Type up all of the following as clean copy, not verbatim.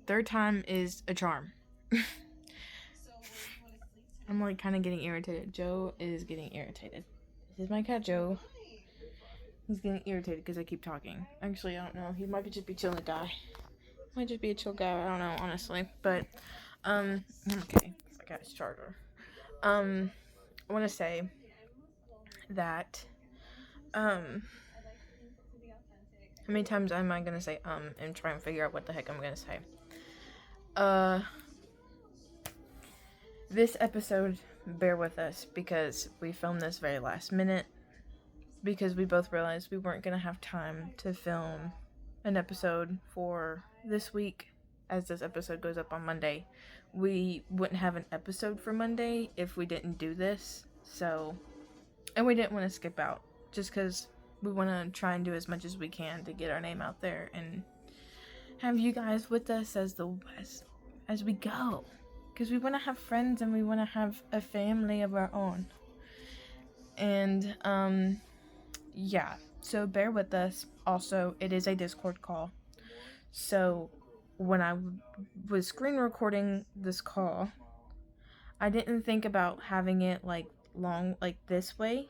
third time is a charm. I'm like kind of getting irritated. Joe is getting irritated. This is my cat, Joe. He's getting irritated because I keep talking. Actually, I don't know. He might just be chilling guy. Might just be a chill guy. I don't know, honestly. But, okay. I got his charger. I want to say that, how many times am I gonna say, and try and figure out what the heck I'm gonna say? This episode, bear with us because we filmed this very last minute. Because we both realized we weren't gonna have time to film an episode for this week, as this episode goes up on Monday. We wouldn't have an episode for Monday if we didn't do this, so, and we didn't want to skip out, just because we want to try and do as much as we can to get our name out there and have you guys with us as we go, because we want to have friends and we want to have a family of our own. And yeah, so bear with us. Also, it is a Discord call. So, when I was screen recording this call, I didn't think about having it like long, like this way.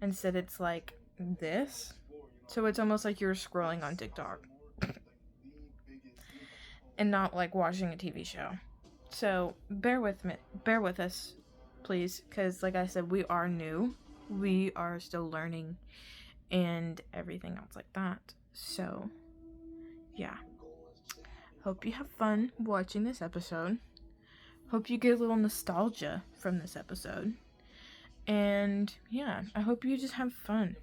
Instead, it's like this. So, it's almost like you're scrolling on TikTok and not like watching a TV show. So, bear with us, please, because like I said, we are new. We are still learning and everything else like that. So, yeah. Hope you have fun watching this episode. Hope you get a little nostalgia from this episode. And yeah, I hope you just have fun.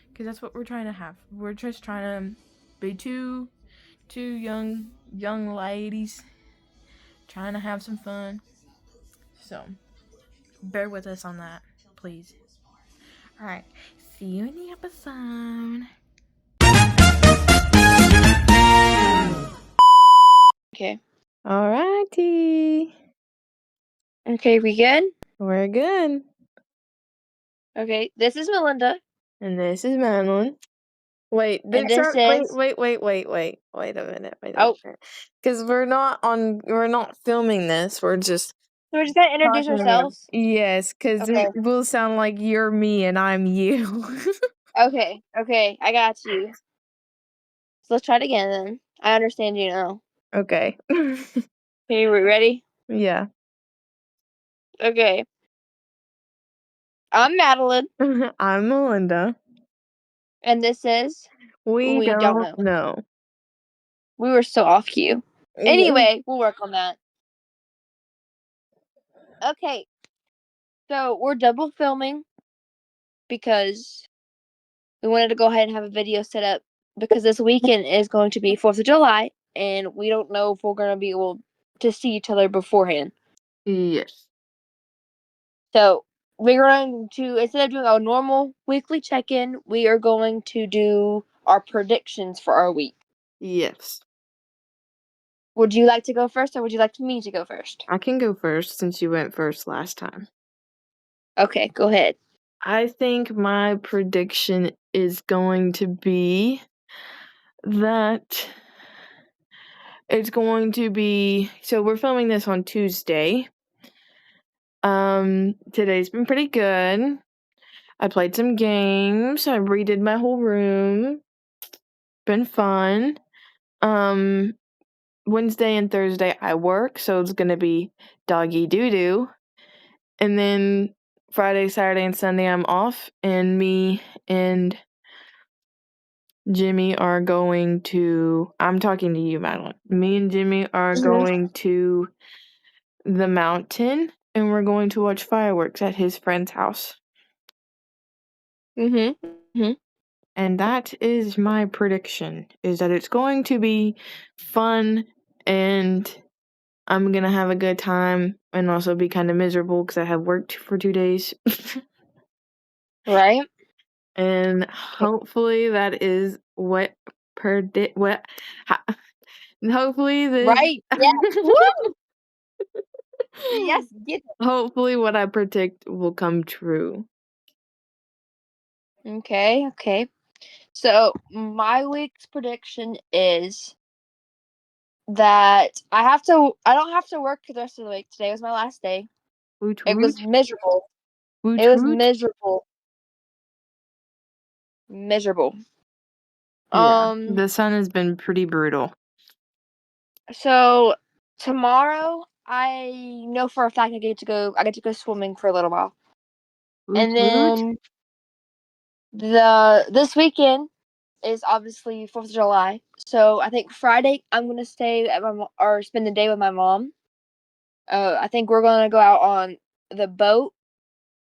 Because that's what we're trying to have. We're just trying to be two young ladies trying to have some fun. So, bear with us on that, please. Alright, see you in the episode. Okay. Alrighty. Okay, we good? We're good. Okay, this is Melinda. And this is Madeline. Wait, Wait a minute. Because we're not filming this. We're just So we're just gonna introduce talking about. ourselves. Yes, because Okay. it will sound like you're me and I'm you. Okay, I got you. So let's try it again then. I understand you now. Okay. Okay, we ready? Yeah. Okay. I'm Madeline. I'm Melinda. And this is We don't know. We were so off cue. Anyway, we'll work on that. Okay. So we're double filming because we wanted to go ahead and have a video set up because this weekend is going to be 4th of July and we don't know if we're going to be able to see each other beforehand. Yes. So we're going to, instead of doing our normal weekly check-in, we are going to do our predictions for our week. Yes. Would you like to go first or would you like me to go first? I can go first since you went first last time. Okay, go ahead. I think my prediction is going to be that it's going to be, so we're filming this on Tuesday. Today's been pretty good. I played some games. I redid my whole room. Been fun. Wednesday and Thursday I work, so it's gonna be doggy doo-doo. And then Friday, Saturday, and Sunday I'm off, and me and Jimmy are going to, I'm talking to you, Madeline. Me and Jimmy are going to the mountain, and we're going to watch fireworks at his friend's house. And that is my prediction, is that it's going to be fun, and I'm going to have a good time, and also be kind of miserable because I have worked for 2 days. Right? And hopefully that is what hopefully this Right. Yeah. Woo! Yes. Get it. Hopefully what I predict will come true. Okay. So my week's prediction is that I don't have to work the rest of the week. Today was my last day. Woot It was woot. miserable. Woot It was woot. miserable. Miserable. Yeah, the sun has been pretty brutal. So tomorrow I know for a fact I get to go swimming for a little while. Woot And woot. then this weekend is obviously 4th of July. So I think Friday I'm gonna stay at or spend the day with my mom. I think we're gonna go out on the boat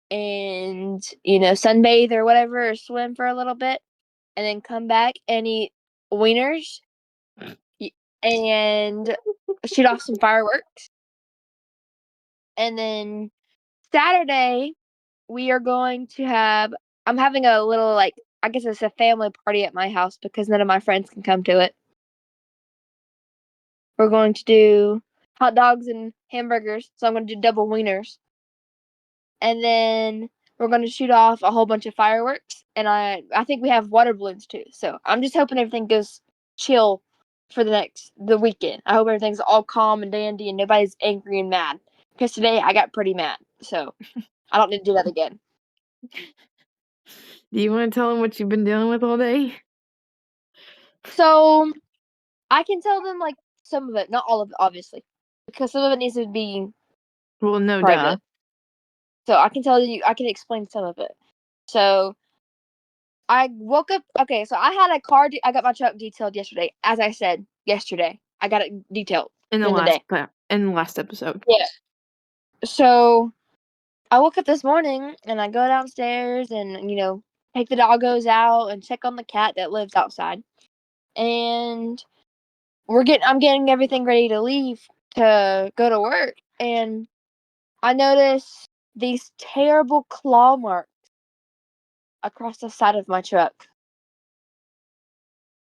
and sunbathe or whatever, or swim for a little bit, and then come back and eat wieners and shoot off some fireworks. And then Saturday we are going to have. I'm having a little, like, I guess it's a family party at my house because none of my friends can come to it. We're going to do hot dogs and hamburgers, so I'm going to do double wieners. And then we're going to shoot off a whole bunch of fireworks, and I think we have water balloons too. So I'm just hoping everything goes chill for the weekend. I hope everything's all calm and dandy and nobody's angry and mad. Because today I got pretty mad, so I don't need to do that again. Do you want to tell them what you've been dealing with all day? So I can tell them, like, some of it, not all of it, obviously, because some of it needs to be Well, no private. duh. So I can explain some of it. So I woke up. Okay, so I had a car. I got my truck detailed yesterday. As I said yesterday, I got it detailed In the last episode. Yeah. So I woke up this morning and I go downstairs and take the doggos out and check on the cat that lives outside. And I'm getting everything ready to leave to go to work, and I notice these terrible claw marks across the side of my truck,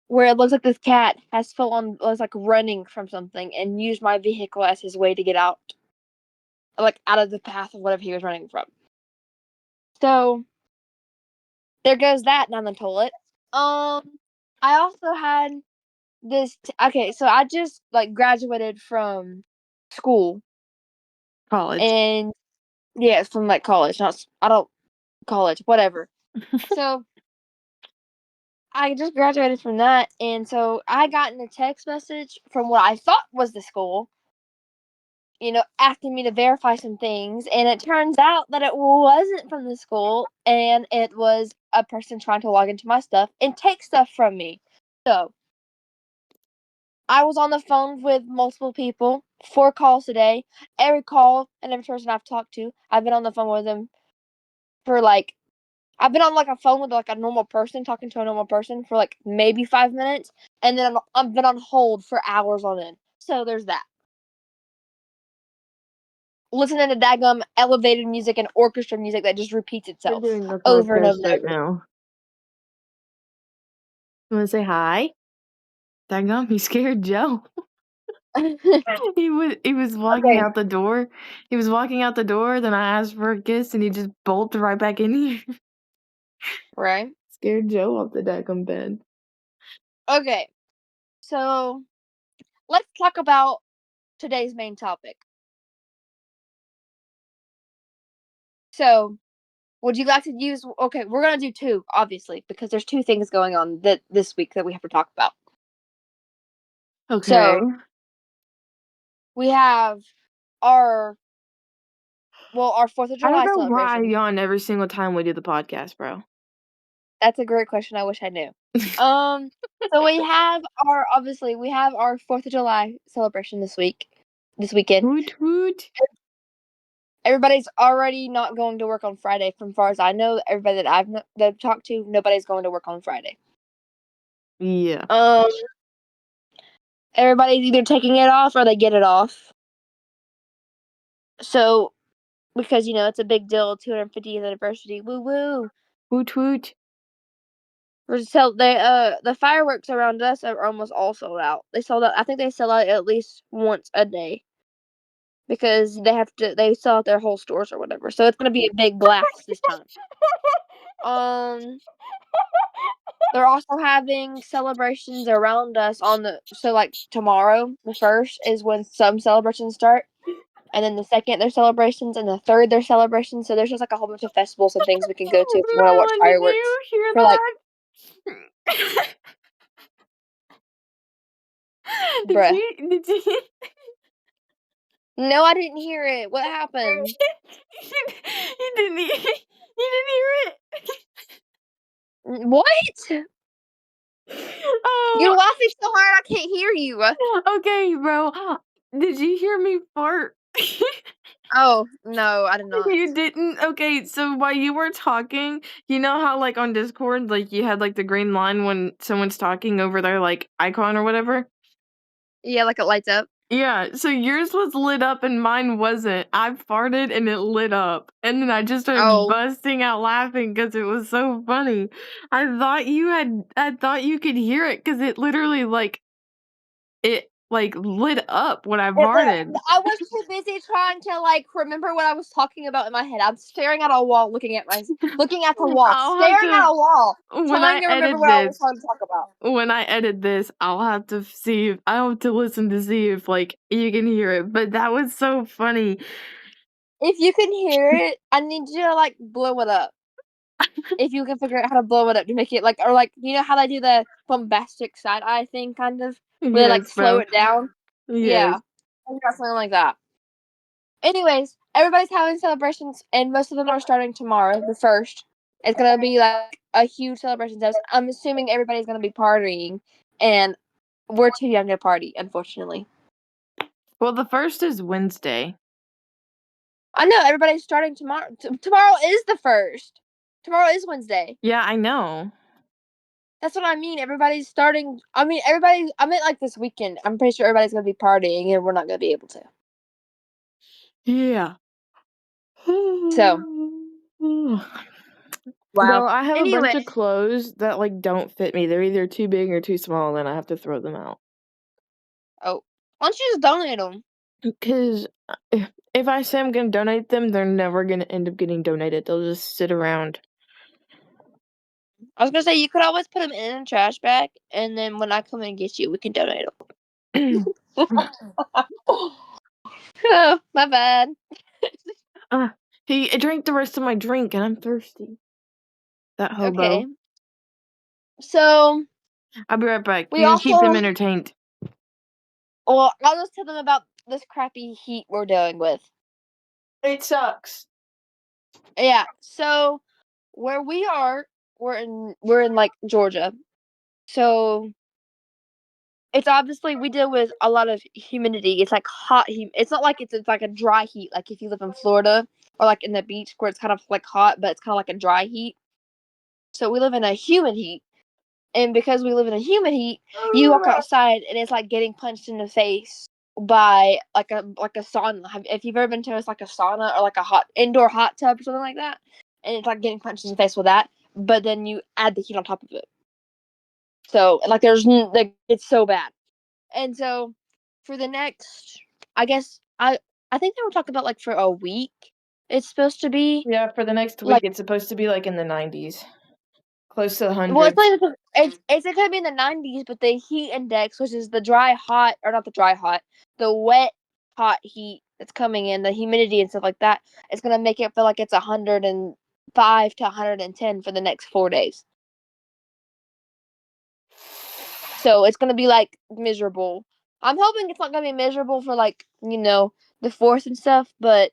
where it looks like this cat was like running from something and used my vehicle as his way to get out, like out of the path of whatever he was running from. So there goes that down the toilet. I also had okay, so I just like graduated from school. College. And yeah, from like college, college, whatever. So I just graduated from that, and so I got in a text message from what I thought was the school, asking me to verify some things, and it turns out that it wasn't from the school, and it was a person trying to log into my stuff and take stuff from me. So I was on the phone with multiple people, 4 calls today. Every call and every person I've talked to, I've been on the phone with them for like I've been on like a phone with like a normal person, talking to a normal person for like maybe 5 minutes, and then I've been on hold for hours on end. So there's that. Listening to daggum elevated music and orchestra music that just repeats itself We're doing the over and over podcast and right over. now. You want to say hi? Daggum, he scared Joe. He was walking out the door. He was walking out the door. Then I asked for a kiss, and he just bolted right back in here. Right. Scared Joe off the daggum bed. Okay, so let's talk about today's main topic. So, would you like to use? Okay, we're gonna do 2, obviously, because there's 2 things going on this week that we have to talk about. Okay. So we have our 4th of July I don't know why I celebration. yawn every single time we do the podcast, bro. That's a great question. I wish I knew. So we have our 4th of July celebration this weekend. Woot woot. Everybody's already not going to work on Friday, from far as I know. Everybody that I've talked to, nobody's going to work on Friday. Yeah. Everybody's either taking it off or they get it off. So, because it's a big deal, 250th anniversary, woo woo. Woot woot. The fireworks around us are almost all sold out. They sold out. I think they sell out at least once a day, because they sell out their whole stores or whatever. So it's gonna be a big blast this time. They're also having celebrations around us like tomorrow, the 1st, is when some celebrations start. And then the 2nd, there's celebrations, and the 3rd, there's celebrations. So there's just like a whole bunch of festivals and things we can go to if you want to watch Marilyn, did fireworks you hear for like, that? bruh. Did you No, I didn't hear it. What happened? you didn't you didn't hear it? What? You're Oh, laughing so hard I can't hear you. okay, bro. Did you hear me fart? Oh, no, I did not. You didn't? Okay, so while you were talking, you know how like on Discord, like you had like the green line when someone's talking over their like icon or whatever? Yeah, like it lights up. Yeah, so yours was lit up and mine wasn't. I farted and it lit up. And then I just started Oh. busting out laughing because it was so funny. I thought you could hear it because it literally it lit up when I farted. I was too busy trying to like remember what I was talking about in my head. I'm staring at a wall, looking at the wall, I'll have staring at a wall, when I trying to remember edit what I was this, trying to talk about. when I edit this, I'll have to listen to see if like you can hear it. But that was so funny. If you can hear it, I need you to like blow it up. If you can figure out how to blow it up to make it like, or like, you know how they do the bombastic side eye thing, kind of, where they like Yes, slow bro. it down. Yeah, Yes. I got something like that. Anyways, everybody's having celebrations, and most of them are starting tomorrow, the 1st. It's gonna be like a huge celebration. So I'm assuming everybody's gonna be partying, and we're too young to party, unfortunately. Well, the 1st is Wednesday. I know everybody's starting tomorrow. Tomorrow is the 1st. Tomorrow is Wednesday. Yeah, I know. That's what I mean. Everybody's starting. I mean, everybody. I meant like this weekend. I'm pretty sure everybody's gonna be partying, and we're not gonna be able to. Yeah. So, wow. Bro, I have a bunch Anyway, of clothes that like don't fit me. They're either too big or too small, and I have to throw them out. oh, why don't you just donate them? Because if I say I'm gonna donate them, they're never gonna end up getting donated. They'll just sit around. I was gonna say you could always put them in a trash bag, and then when I come and get you, we can donate them. Oh, my bad. He drank the rest of my drink, and I'm thirsty. That hobo. Okay. So I'll be right back. we You can keep them also, entertained. well, I'll just tell them about this crappy heat we're dealing with. It sucks. Yeah. So where we are, we're in like Georgia. So it's obviously we deal with a lot of humidity. It's like hot heat. It's not like it's like a dry heat, like if you live in Florida or like in the beach where it's kind of like hot, but it's kind of like a dry heat. So we live in a humid heat. And because we live in a humid heat, you walk outside and it's like getting punched in the face by like a sauna. If you've ever been to like a sauna or like a hot indoor hot tub or something like that, and it's like getting punched in the face with that, but then you add the heat on top of it. So like like it's so bad. And so for the next, I guess I think they were talking about like for a week. It's supposed to be Yeah, for the next week, like, it's supposed to be like in the 90s, close to the well, it's hundreds. not it's gonna be in the 90s, but the heat index, which is the dry hot, or not the dry hot, the wet hot heat that's coming in, the humidity and stuff like that, it's gonna make it feel like it's 105 to 110 for the next 4 days. So it's gonna be like miserable. I'm hoping it's not gonna be miserable for like, the 4th and stuff, but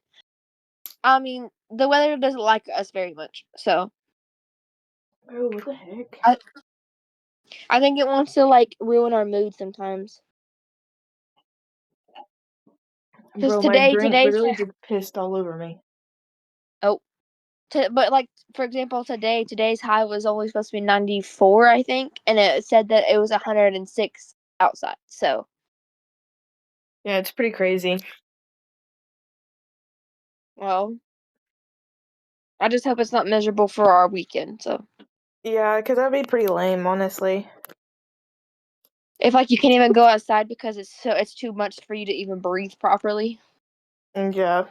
I mean the weather doesn't like us very much. So Oh, what the heck? I think it wants to like ruin our mood sometimes. Because Bro, my drink today's literally just pissed all over me. oh, but like for example, today's high was only supposed to be 94, I think, and it said that it was 106 outside. So Yeah, it's pretty crazy. well, I just hope it's not miserable for our weekend. So Yeah, because that'd be pretty lame, honestly. if like you can't even go outside because it's too much for you to even breathe properly. And yeah.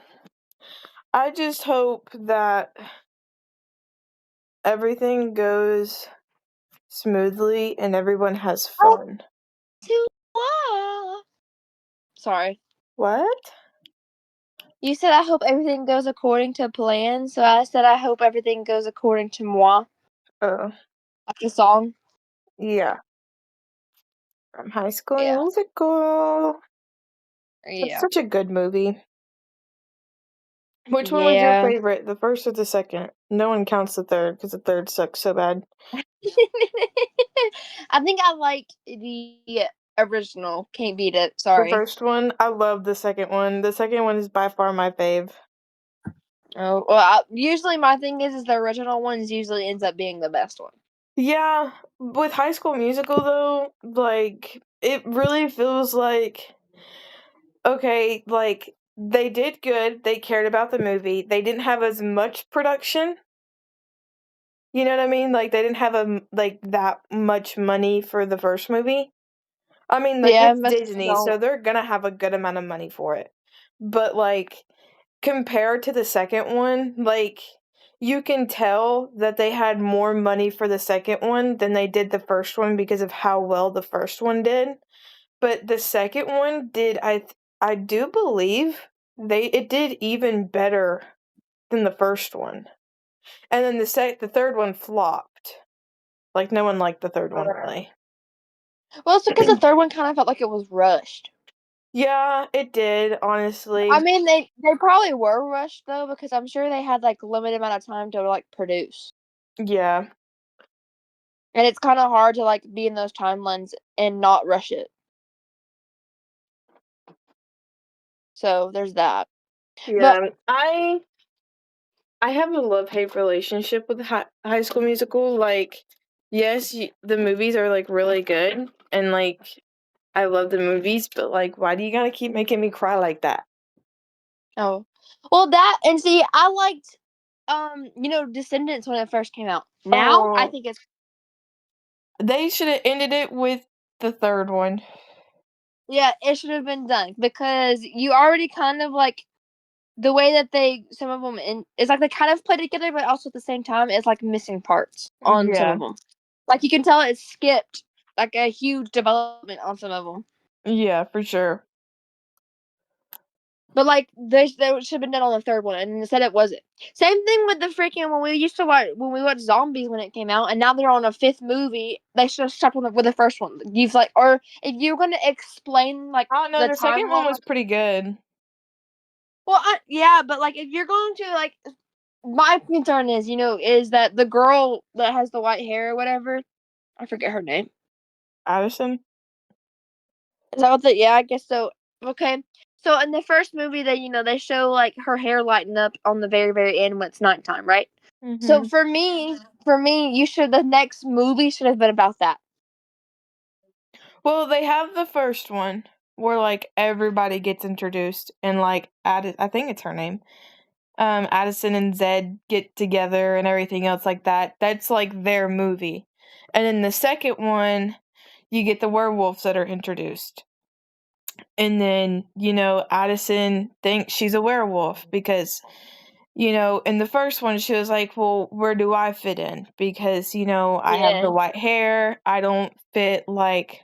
I just hope that everything goes smoothly and everyone has Oh, fun. Sorry. What? You said I hope everything goes according to plan, so I said I hope everything goes according to moi. Oh, Like the song. yeah. From High School Yeah. Musical. It's Yeah. such a good movie. Which one was your Yeah. favorite, the first or the second? No one counts the third because the third sucks so bad. I think I like the original. Can't beat it. The Sorry. first one, I love the second one. The second one is by far my fave. Oh well. Usually my thing is the original ones usually ends up being the best one. Yeah, with High School Musical though, like it really feels like okay, like they did good. They cared about the movie. They didn't have as much production. You know what I mean? Like they didn't have like that much money for the first movie. I mean, like Yeah, it's most Disney, don't. so they're gonna have a good amount of money for it. But like compared to the second one, like you can tell that they had more money for the second one than they did the first one because of how well the first one did. But the second one did I do believe it did even better than the first one. And then the third one flopped. Like no one liked the third one really. Well, it's because the third one kind of felt like it was rushed. Yeah, it did, honestly. I mean, they probably were rushed though, because I'm sure they had like a limited amount of time to like produce, Yeah. and it's kind of hard to like be in those timelines and not rush it. So there's that. But Yeah. I have a love-hate relationship with High School Musical. Like, yes, the movies are like really good and like I love the movies, but like why do you got to keep making me cry like that? oh, well that and see, I liked Descendants when it first came out. Now I Oh, think it's they should have ended it with the third one. yeah, it should have been done because you already kind of like the way that they some of them in it's like they kind of play together, but also at the same time it's like missing parts on some Yeah. of them. Like you can tell it skipped like a huge development on some of them. Yeah, for sure. But like they should have been done on the third one, and instead it wasn't. Same thing with the freaking when we used to watch when we watched Zombies when it came out, and now they're on a fifth movie. They should have stopped with the first one. You've like, or if you're gonna explain like I don't know, the the second one timeline. was pretty good. Well, yeah, but like if you're going to like, my concern is is that the girl that has the white hair or whatever, I forget her name. Addison? Is that what the yeah? I guess so. Okay. So in the first movie, they show like her hair lighten up on the very end when it's nighttime, right? So Mhm. for me, the next movie should have been about that. Well, they have the first one where like everybody gets introduced and like I think it's her name. Addison and Zed get together and everything else like that. That's like their movie. And then the second one, you get the werewolves that are introduced. And then, Addison thinks she's a werewolf because, in the first one, she was like, well, where do I fit in? Because, I have Yeah. the white hair. I don't fit like,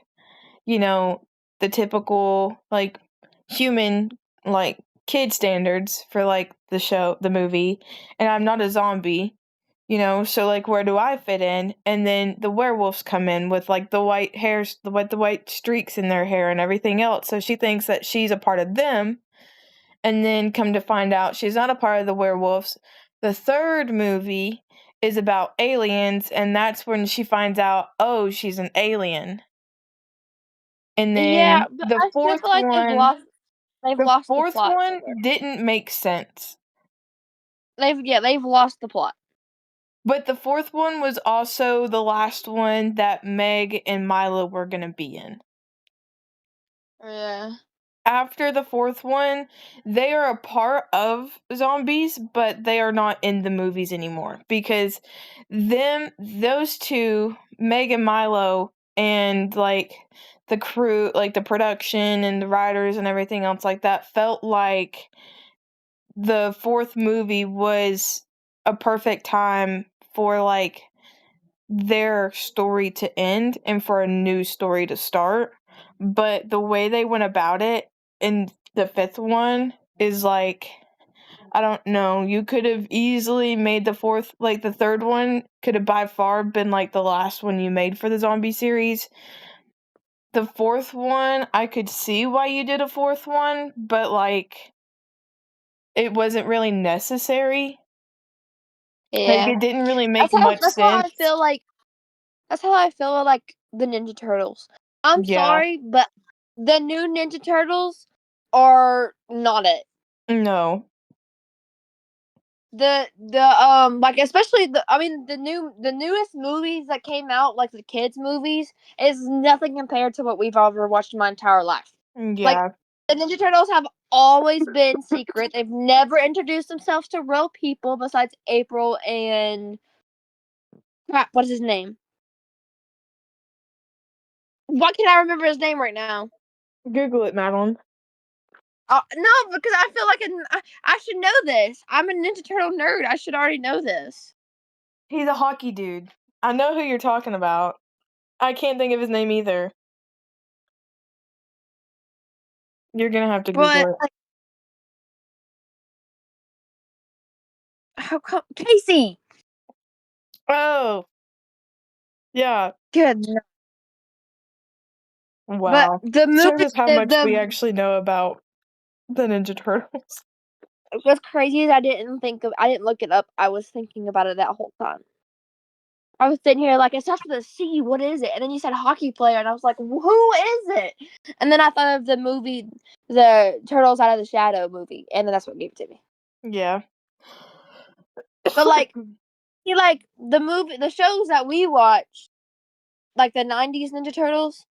you know, the typical, like, human, like, kid standards for, like, the movie. And I'm not a zombie. So like where do I fit in? And then the werewolves come in with like the white hairs, the white streaks in their hair and everything else. So she thinks that she's a part of them. And then come to find out she's not a part of the werewolves. The third movie is about aliens, and that's when she finds out, oh, she's an alien. And Yeah, then but I still feel like they've the lost the fourth plot one somewhere. didn't make sense. They've lost the plot. But the fourth one was also the last one that Meg and Milo were going to be in. Yeah. After the fourth one, they are a part of zombies, but they are not in the movies anymore because those two, Meg and Milo, and like the crew, like the production and the writers and everything else like that, felt like the fourth movie was a perfect time for like their story to end and for a new story to start. But the way they went about it in the fifth one is like, I don't know. You could have easily made the fourth, like the third one could have by far been like the last one you made for the zombie series. The fourth one, I could see why you did a fourth one, but like it wasn't really necessary. Like Yeah. it didn't really make much That's how I sense. feel like that's how I feel like the Ninja Turtles. I'm Yeah. sorry, but the new Ninja Turtles are not it. No. The like especially the newest movies that came out, like the kids movies, is nothing compared to what we've ever watched in my entire life. Like Yeah. the Ninja Turtles have always been secret. They've never introduced themselves to real people besides April and crap, what is his name? Why can't I remember his name right now? Google it, Madeline. No, because I feel like I should know this. I'm a Ninja Turtle nerd. I should already know this. He's a hockey dude. I know who you're talking about. I can't think of his name either. You're gonna have to But Google like, how come Casey? it. Oh, yeah. Good. But Wow. the Shows movie, us how much we actually know about the Ninja Turtles. what's crazy is I didn't look it up. I was thinking about it that whole time. I was sitting here like it starts with a C. What is it? And then you said hockey player, and I was like, who is it? And then I thought of the movie, the Turtles Out of the Shadow movie, and then that's what gave it to me. Yeah. But like, the shows that we watch, like the '90s Ninja Turtles,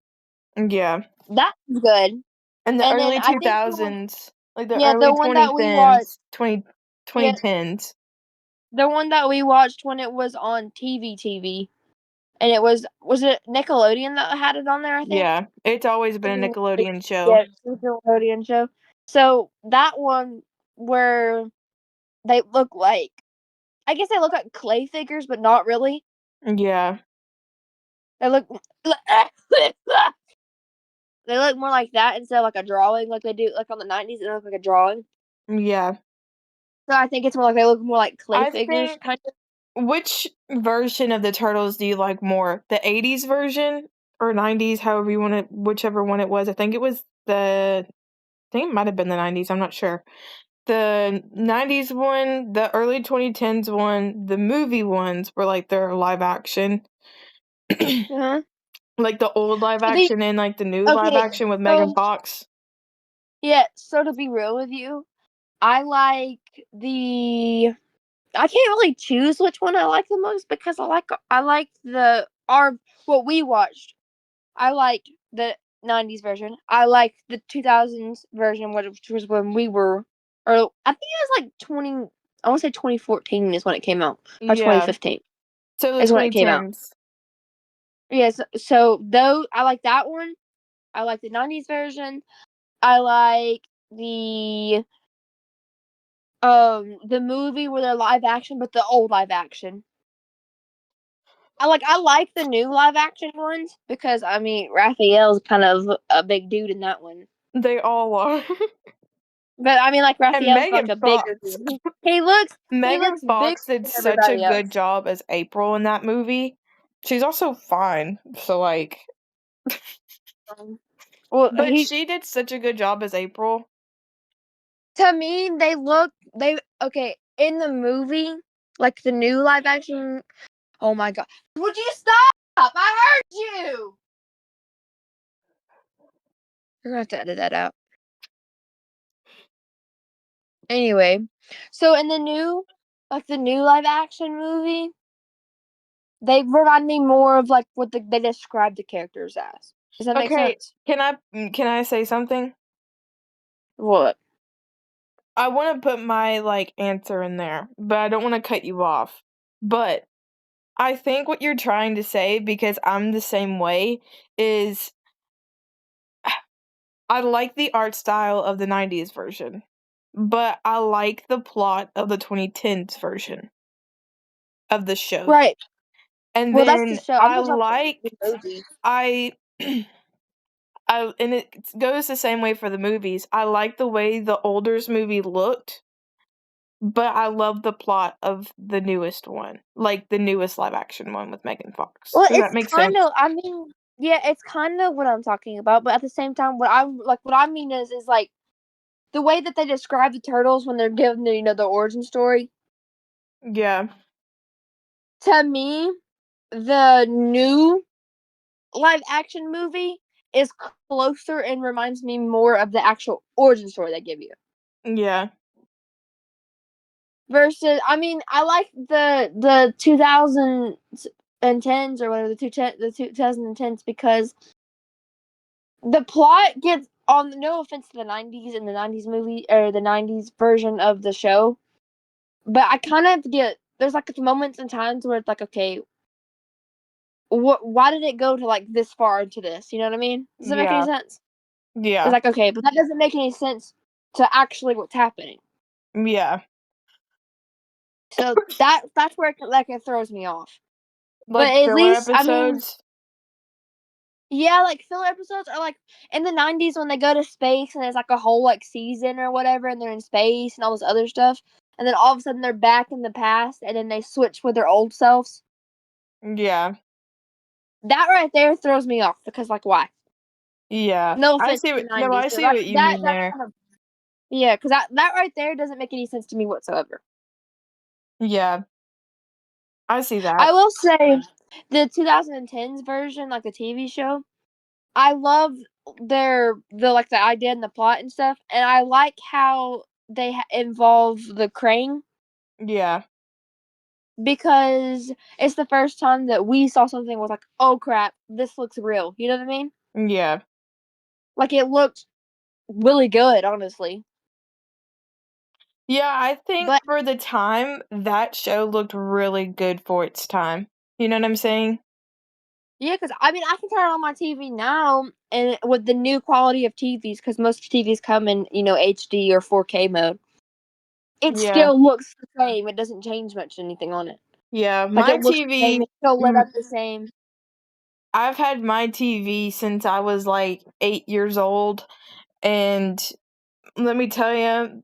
Yeah. that was good. In the And then early I think the one, 2000s, like the yeah, the early one that we watched, 2010s, 20, yeah, 2010s. the one that we watched when it was on TV, and was it Nickelodeon that had it on there? I think. Yeah. It's always been a Nickelodeon show. Yeah, Nickelodeon show. So that one where they look like, I guess they look like clay figures, but not really. Yeah. They look they look more like that instead of like a drawing, like they do like on the '90s. They look like a drawing. Yeah. So I think it's more like they look more like clay I figures, think, kind of. which version of the Turtles do you like more? The 80s version or 90s, however you want it, whichever one it was. I think it might have been the 90s, I'm not sure. The 90s one, the early 2010s one, the movie ones were like their live action. Uh-huh. Like the old live So they action and like the new live okay. action with Megan So Fox. yeah. So to be real with you, I like the. I can't really choose which one I like the most because I like the our what we watched. I like the '90s version. I like the 2000s version, which was when we were, or I think it was like 20. I want to say 2014 is when it came out, or Yeah. 2015 So the is when it came out. 2010s. Yes. So though I like that one. I like the '90s version. I like the movie where they're live action, but the old live action. I like the new live action ones because I mean Raphael's kind of a big dude in that one. They all are. But I mean like And Raphael's like Megan a bigger Fox. dude. He Megan looks bigger Fox did than such a everybody good else. job as April in that movie. She's also fine. So like Well, but he she did such a good job as April. to me they okay in the movie like the new live action. Oh my god! Would you stop? I heard you. You're gonna have to edit that out. Anyway, so in the new live action movie, they remind me more of like what they describe the characters as. Does that make Okay, sense? can I say something? What? I want to put my like answer in there, but I don't want to cut you off. But I think what you're trying to say, because I'm the same way, is I like the art style of the 90s version, but I like the plot of the 2010s version of the show. Right. And Well, that's the then show. I'm I talking about like the movie. I and it goes the same way for the movies. I like the way the Olders movie looked, but I love the plot of the newest one, like the newest live action one with Megan Fox. Well, Does that it's make kind sense? of. I mean, yeah, it's kind of what I'm talking about. But at the same time, what I mean is like the way that they describe the turtles when they're given the origin story. Yeah. To me, the new live action movie is closer and reminds me more of the actual origin story they give you. Yeah. Versus, I mean, I like the 2010s or whatever the 2010s because the plot gets on. No offense to the 90s and the 90s movie or the 90s version of the show, but I kind of get there's like moments and times where it's like, okay, why did it go to like this far into this? You know what I mean? Does that make any Yeah. sense? It's Yeah. like, okay, but that doesn't make any sense to actually what's happening. Yeah. So that's where it throws me off. But Like at filler least, I mean, episodes. yeah, like filler episodes are like in the 90s when they go to space and there's like a whole like season or whatever and they're in space and all this other stuff. And then all of a sudden they're back in the past and then they switch with their old selves. Yeah. That right there throws me off because like why? Yeah. No I offense see to the what no, 90s, I but see what you mean that's there. kind of yeah, because that right there doesn't make any sense to me whatsoever. Yeah. I see I that. will say the 2010s version, like the TV show, I love the idea and the plot and stuff, and I like how they involve the crane Yeah. because it's the first time that we saw something was like, oh crap, this looks real. You know what I mean? Yeah. Like it looked really good, honestly. Yeah, I think But for the time, that show looked really good for its time. You know what I'm saying? yeah, because I mean, I can turn on my TV now, and with the new quality of TVs, because most TVs come in HD or 4K mode, it Yeah. still looks the same. It doesn't change much anything on it. Yeah, Like my it looks the same. TV, It's still lit up the same. I've had my TV since I was like 8 years old, and let me tell you,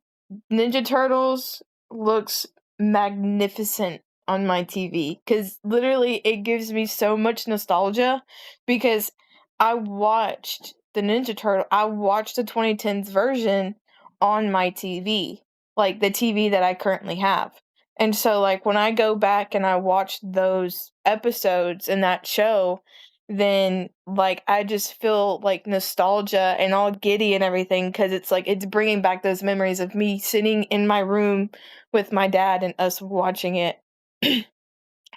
Ninja Turtles looks magnificent on my TV because literally it gives me so much nostalgia because I watched the 2010s version on my TV, like the TV that I currently have. And so, like, when I go back and I watch those episodes in that show, then like I just feel like nostalgia and all giddy and everything because it's like it's bringing back those memories of me sitting in my room with my dad and us watching it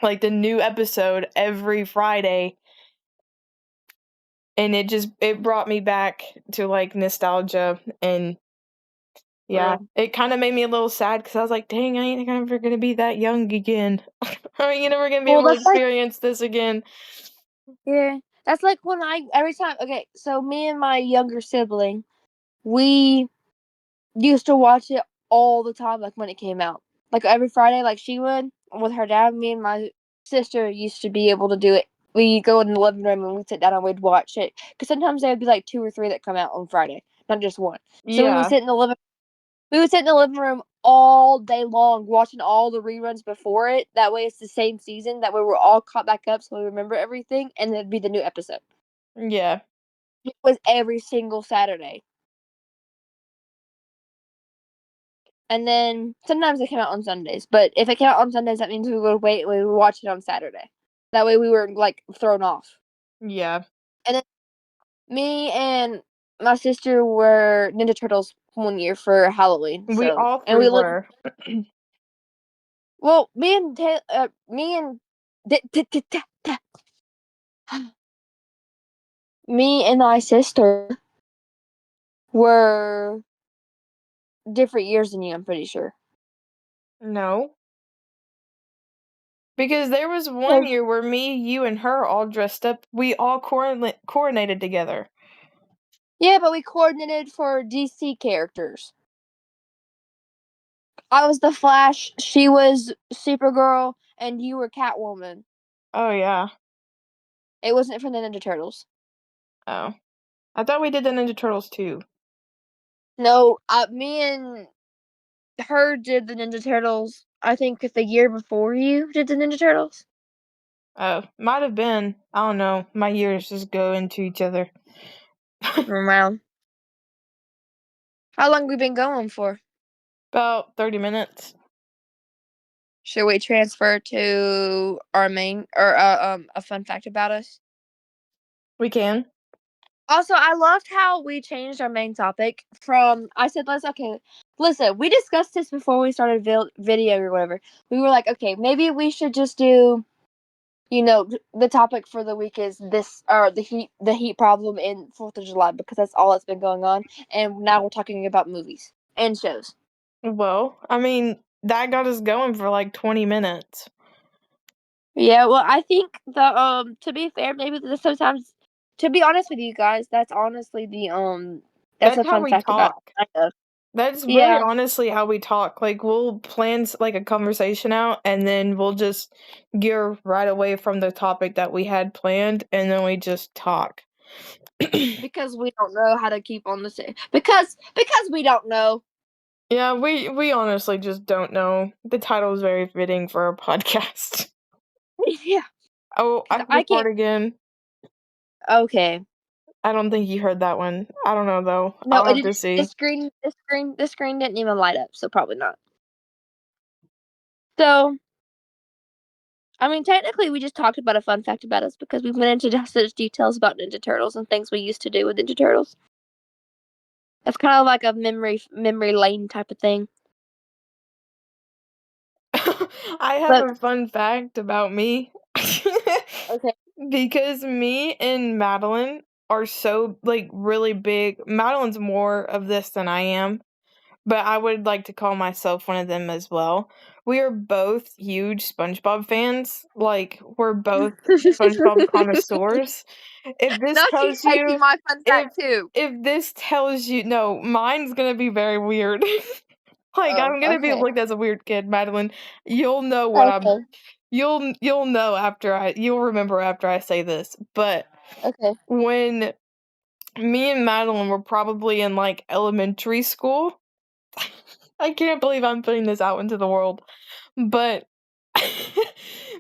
like the new episode every Friday, and it brought me back to like nostalgia. And yeah, Yeah. it kind of made me a little sad because I was like, dang, I ain't ever gonna be that young again. I ain't never gonna be Well, able to that's like experience this again. yeah. That's like when every time. Okay, so me and my younger sibling, we used to watch it all the time, like when it came out, like every Friday, like she would with her dad. Me and my sister used to be able to do it. We go in the living room and we'd sit down and we'd watch it because sometimes there would be like two or three that come out on Friday, not just one. So Yeah. we would sit in the living room all day long watching all the reruns before it. That way it's the same season. That way we're all caught back up so we remember everything and then it'd be the new episode. Yeah. It was every single Saturday. And then sometimes it came out on Sundays. But if it came out on Sundays that means we would wait and we would watch it on Saturday. That way we were like thrown off. Yeah. And then me and my sister were Ninja Turtles one year for Halloween. We So all and three we looked were. well, me and me and my sister were different years than you, I'm pretty sure. No. Because there was one Yes. year where me, you, and her all dressed up. We all coordinated together. Yeah, but we coordinated for DC characters. I was the Flash, she was Supergirl, and you were Catwoman. Oh, yeah. It wasn't from the Ninja Turtles. Oh. I thought we did the Ninja Turtles too. No, me and her did the Ninja Turtles. I think the year before you did the Ninja Turtles. Oh, might have been. I don't know. My years just go into each other. Wow. How long have we been going for? About 30 minutes. Should we transfer to our main or a fun fact about us? We can. Also, I loved how we changed our main topic from I said listen, we discussed this before we started video or whatever. We were like, okay, maybe we should just do, the topic for the week is this or the heat problem in 4th of July because that's all that's been going on, and now we're talking about movies and shows. Well, I mean, that got us going for like 20 minutes. Yeah, well, I think to be fair, maybe sometimes, to be honest with you guys, that's honestly that's That's a how fun we fact about talk. kind of. That's really Yeah, honestly how we talk. Like, we'll plan like a conversation out, and then we'll just gear right away from the topic that we had planned, and then we just talk. because we don't know how to keep on the same because we don't know. Yeah, we honestly just don't know. The title is very fitting for our podcast. Yeah, Oh, I because hit I record can't. again. Okay, I don't think you heard that one. I don't know though. no, I'll it have didn't. to see. The screen didn't even light up, so probably not. So, I mean, technically, we just talked about a fun fact about us because we went into such details about Ninja Turtles and things we used to do with Ninja Turtles. It's kind of like a memory lane type of thing. I have But a fun fact about me. okay, Because me and Madeline are so like really big. Madeline's more of this than I am, but I would like to call myself one of them as well. We are both huge SpongeBob fans. Like, we're both SpongeBob connoisseurs. If this now she's tells taking you, my fun if fact too. if this tells you, no, mine's gonna be very weird. Like, Oh, I'm gonna be okay, looked as a weird kid, Madeline. You'll know what I'm. okay, You'll know you'll remember after I say this. But okay. when me and Madeline were probably in like elementary school, I can't believe I'm putting this out into the world, but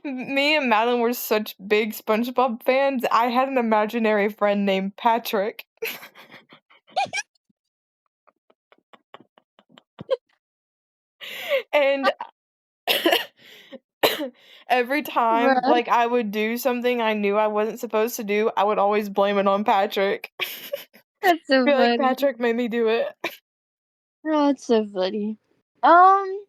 me and Madeline were such big SpongeBob fans. I had an imaginary friend named Patrick. And every time Bruh, like I would do something I knew I wasn't supposed to do, I would always blame it on Patrick. that's so Be like, funny. Patrick made me do it. Oh, that's so funny. Um,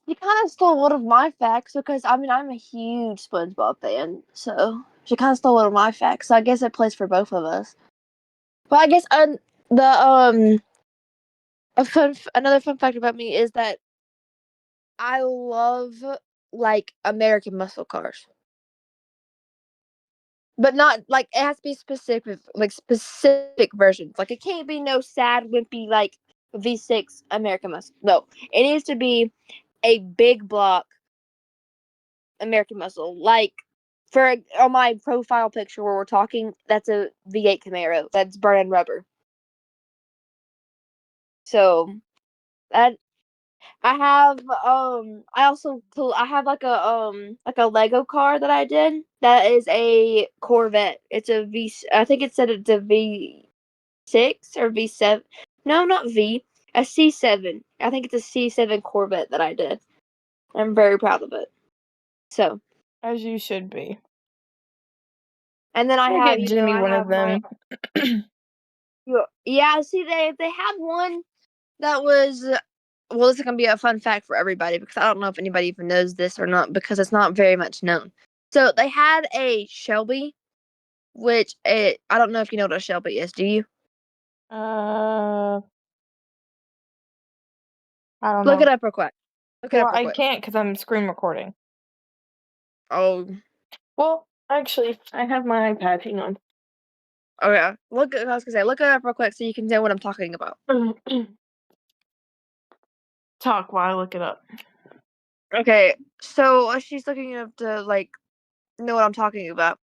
you kind of stole one of my facts because I mean I'm a huge SpongeBob fan, so she kind of stole one of my facts. So I guess it plays for both of us. But I guess the another fun fact about me is that I love like American muscle cars, but not like it has to be specific versions. Like it can't be no sad wimpy like V6 American muscle. No, it needs to be a big block American muscle. Like for on my profile picture where we're talking, that's a V8 Camaro. That's burning rubber. So that I have I have like a Lego car that I did that is a Corvette. It's a V. I think it said it's a V6 or V7. No, not V. A C7. I think it's a C7 Corvette that I did. I'm very proud of it. So, As you should be. and then I We'll have get Jimmy I one of have my them. yeah. See, they had one that was well, this is gonna be a fun fact for everybody because I don't know if anybody even knows this or not because it's not very much known. So they had a Shelby, which I don't know if you know what a Shelby is. Do you? Uh, I don't Look know. it up real quick. Look it Well, up real I quick. can't because I'm screen recording. Oh, Well, actually, I have my iPad. Hang on. oh yeah. Look, I was gonna say, look it up real quick so you can know what I'm talking about. Talk while I look it up. Okay, so she's looking up the like know what I'm talking about.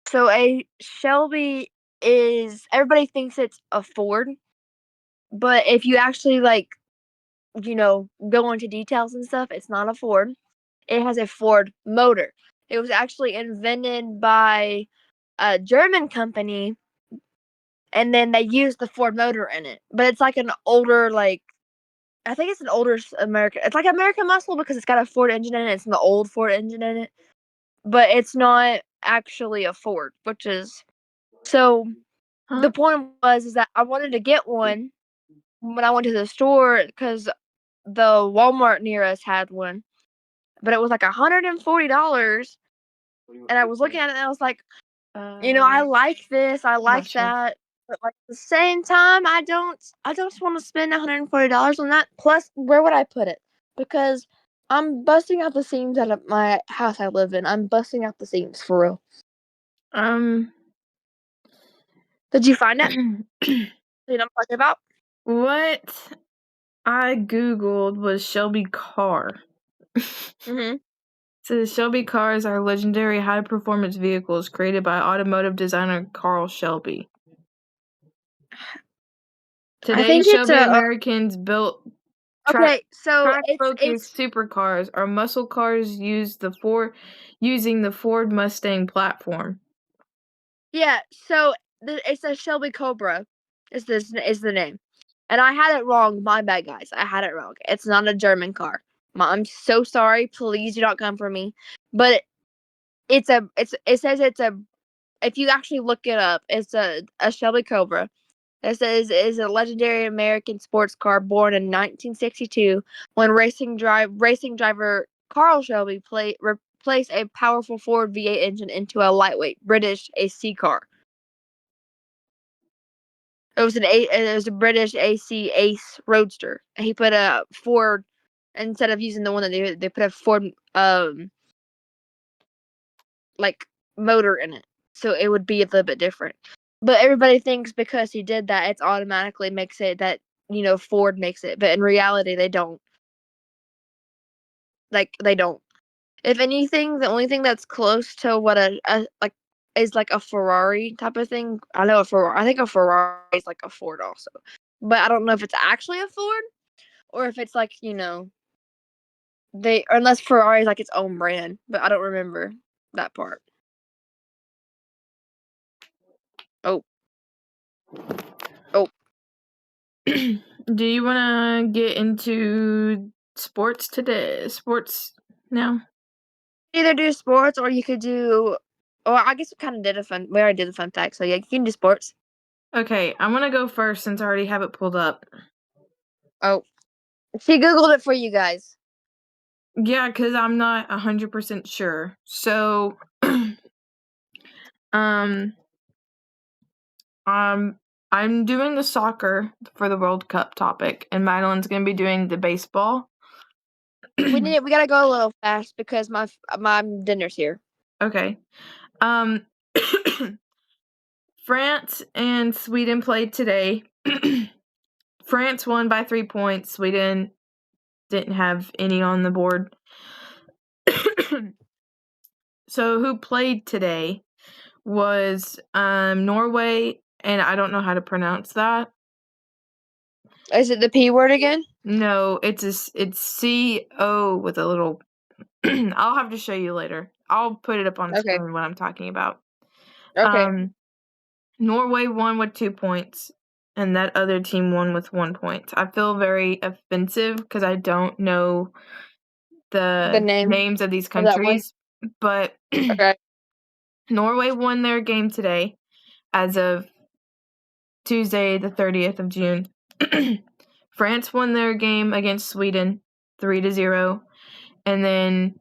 So a Shelby is everybody thinks it's a Ford, but if you actually go into details and stuff, it's not a Ford. It has a Ford motor. It was actually invented by a German company, and then they used the Ford motor in it. But it's like an older, I think it's an older American. It's like American Muscle because it's got a Ford engine in it. It's an old Ford engine in it, but it's not actually a Ford, which is so. Huh? The point was is that I wanted to get one when I went to the store because the Walmart near us had one, but it was like $140. And I was looking at it and I was like, I like this, I I'm not like sure. that, but like at the same time, I don't want to spend $140 on that. Plus, where would I put it? Because I'm busting out the seams out of my house I live in. I'm busting out the seams for real. Did you find it? You know what I'm talking about? What I googled was Shelby car. Mhm. So Shelby cars are legendary high-performance vehicles created by automotive designer Carl Shelby. I Today, think it's Shelby a Americans built okay. So track-focused supercars or muscle cars using the Ford Mustang platform. yeah. So it's a Shelby Cobra. Is the name? And I had it wrong. My bad, guys. I had it wrong. It's not a German car. I'm so sorry. Please do not come for me. But it says it's a. If you actually look it up, it's a Shelby Cobra. It says it is a legendary American sports car born in 1962 when racing driver Carl Shelby replaced a powerful Ford V8 engine into a lightweight British AC car. It was a British AC Ace Roadster. He put a Ford instead of using the one that they put a Ford like motor in it, so it would be a little bit different. But everybody thinks because he did that, it's automatically makes it that Ford makes it, but in reality, they don't. They don't. If anything, the only thing that's close to what a like is like a Ferrari type of thing. I know a Ferrari. I think a Ferrari is like a Ford also, but I don't know if it's actually a Ford or if it's like they unless Ferrari is like its own brand. But I don't remember that part. Oh, oh. Do you want to get into sports today? Sports now? Either do sports or you could do. Or I guess we kind of did we already did the fun fact, so yeah, you can do sports. Okay, I'm going to go first since I already have it pulled up. Oh, she googled it for you guys. Yeah, because I'm not 100% sure. So, I'm doing the soccer for the World Cup topic, and Madeline's going to be doing the baseball. We gotta go a little fast because my dinner's here. Okay. France and Sweden played today. France won by 3 points. Sweden didn't have any on the board. So who played today was Norway, and I don't know how to pronounce that. Is it the P word again? No, it's CO with a little. I'll have to show you later. I'll put it up on Okay. screen what I'm talking about. Okay. Norway won with 2 points, and that other team won with 1 point. I feel very offensive because I don't know The the name names of these of that one. countries, but Okay. Norway won their game today as of Tuesday, the 30th of June. France won their game against Sweden 3-0. And then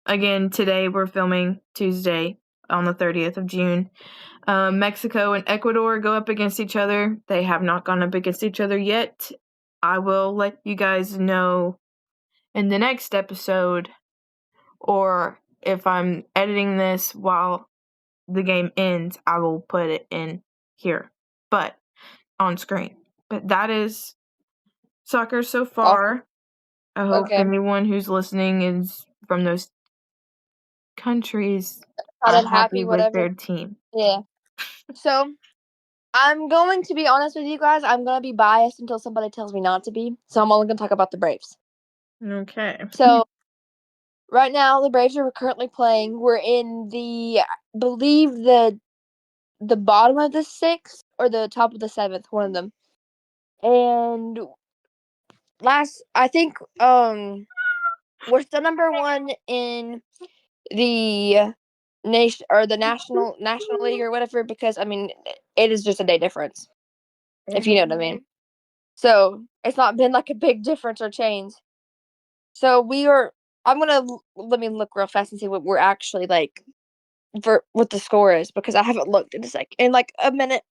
again today we're filming Tuesday on the 30th of June. Mexico and Ecuador go up against each other. They have not gone up against each other yet. I will let you guys know in the next episode, or if I'm editing this while the game ends, I will put it in here, but on screen. But that is soccer so far. Awesome. I hope Okay. anyone who's listening is from those countries Not are unhappy, happy with whatever. their team. Yeah. So I'm going to be honest with you guys. I'm gonna be biased until somebody tells me not to be. So I'm only gonna talk about the Braves. Okay. So right now the Braves are currently playing. We're in believe the bottom of the sixth or the top of the seventh, one of them. And I think we're still number one in the nation or the national league or whatever, because I mean it is just a day difference, if you know what I mean. So it's not been like a big difference or change. So let me look real fast and see what we're actually like for what the score is, because I haven't looked in like a minute.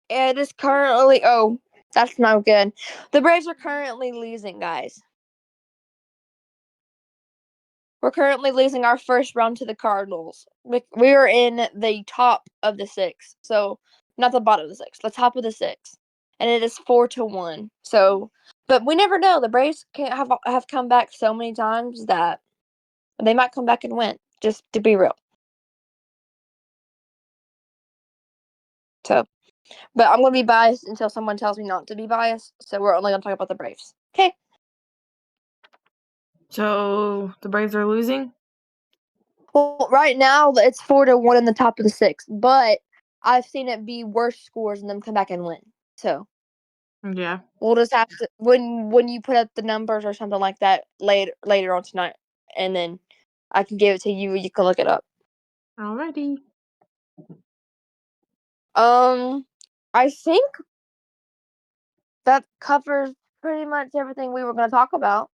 It is currently, oh, that's not good. The Braves are currently losing, guys. We're currently losing our first round to the Cardinals. We are in the top of the six, so not the bottom of the six, the top of the six, and it is 4-1. So, but we never know. The Braves have come back so many times that they might come back and win. Just to be real. So, but I'm gonna be biased until someone tells me not to be biased. So we're only gonna talk about the Braves. Okay. So the Braves are losing? Well, right now it's 4-1 in the top of the six, but I've seen it be worse scores and them come back and win. So Yeah. we'll just have to when you put up the numbers or something like that later on tonight, and then I can give it to you. You can look it up. Alrighty. I think that covers pretty much everything we were going to talk about.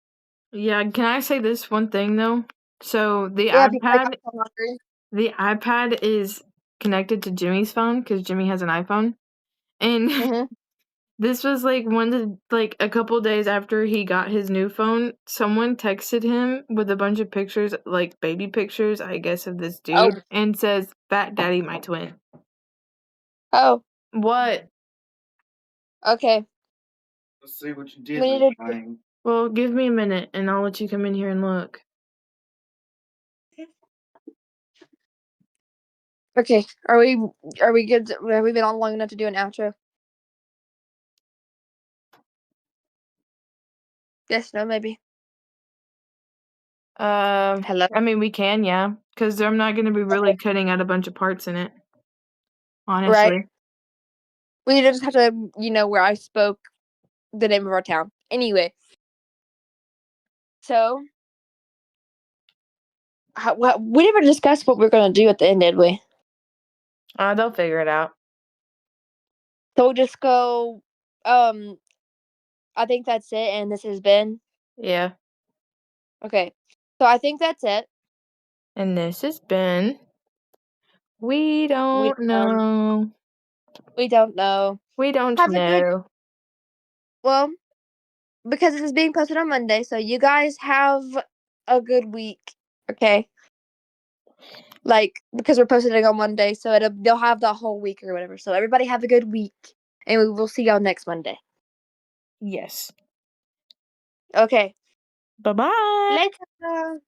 Yeah, can I say this one thing though? So the Yeah, because iPad I'm hungry. the iPad is connected to Jimmy's phone because Jimmy has an iPhone. And Mm-hmm. this was like a couple days after he got his new phone, someone texted him with a bunch of pictures, like baby pictures, I guess, of this dude, and says, "Fat Daddy, my twin." Oh. What? Okay. Let's see what you did. Well, give me a minute and I'll let you come in here and look. Okay. Are we good? Have we been on long enough to do an outro? Yes, no, maybe. Hello? I mean, we can, yeah, because I'm not going to be really cutting out a bunch of parts in it, honestly. Right. We just have to, where I spoke the name of our town. Anyway. So, we never discussed what we're going to do at the end, did we? They'll figure it out. So we'll just go, I think that's it, and this has been? Yeah. Okay. So I think that's it. And this has been... We don't know. We don't know. We don't Have know. Well, because this is being posted on Monday, so you guys have a good week, okay? Like, because we're posting it on Monday, so they'll have the whole week or whatever. So everybody have a good week, and we will see y'all next Monday. Yes. Okay. Bye-bye. Later.